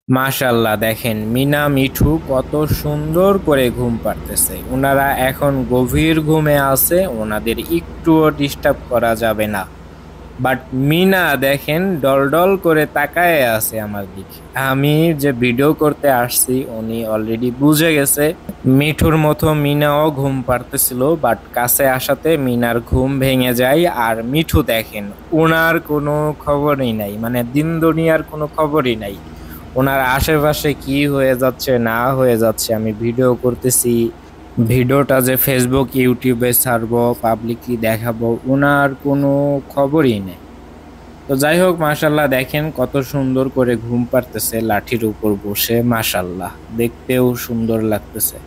মাশাল্লাহ, দেখেন মিনা মিঠু কত সুন্দর করে ঘুম পাড়তেছে। ওনারা এখন গভীর ঘুমে আছে, ওনাদের একটুও ডিস্টার্ব করা যাবে না। বাট মিনা দেখেন ডল করে তাকায় আছে আমার দিকে। আমি যে ভিডিও করতে আসছি উনি অলরেডি বুঝে গেছে। মিঠুর মতো মিনাও ঘুম পাড়তেছিল, বাট কাছে আসাতে মিনার ঘুম ভেঙে যায়। আর মিঠু দেখেন ওনার কোনো খবরই নাই, মানে দিন দুনিয়ার কোনো খবরই নাই। ওনার আশেপাশে কি হয়ে যাচ্ছে না হয়ে যাচ্ছে আমি ভিডিও করতেছি, ভিডিওটা যে ফেসবুক ইউটিউবে ছাড়বো, পাবলিকলি দেখাবো, ওনার কোনো খবরই নেই। তো যাই হোক, মাশাল্লাহ দেখেন কত সুন্দর করে ঘুম পাড়তেছে লাঠির উপর বসে। মাশাল্লাহ, দেখতেও সুন্দর লাগতেছে।